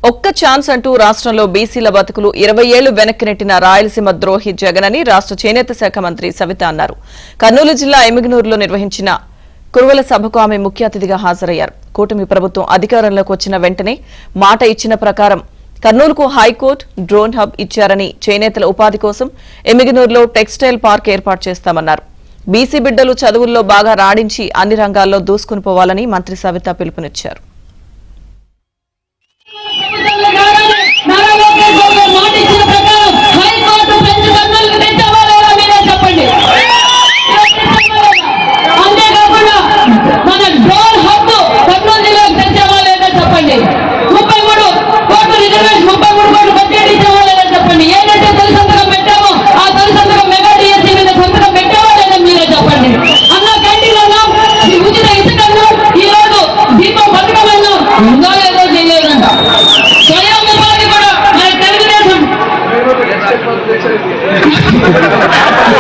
ఒక్క ఛాన్స్ అంటూ రాష్ట్రంలో బీసీల బతుకులు 20 ఏళ్లు వెనక్కి నెట్టిన రాయలసీమ ద్రోహి జగన్ అని రాష్ట్ర చేనేత శాఖ మంత్రి సవిత అన్నారు. కర్నూలు జిల్లా ఎమిగనూరులో నిర్వహించిన కురువల సభకు ఆమె ముఖ్య అతిథిగా హాజరయ్యారు. కూటమి ప్రభుత్వం అధికారంలోకి వచ్చిన వెంటనే మాట ఇచ్చిన ప్రకారం కర్నూలుకు హైకోర్టు డ్రోన్ హబ్ ఇచ్చారని, చేనేతల ఉపాధి కోసం ఎమిగనూరులో టెక్స్టైల్ పార్క్ ఏర్పాటు చేస్తామన్నారు. బీసీ బిడ్డలు చదువుల్లో బాగా రాణించి అన్ని రంగాల్లో దూసుకుని పోవాలని మంత్రి సవిత పిలుపునిచ్చారు. Thank you.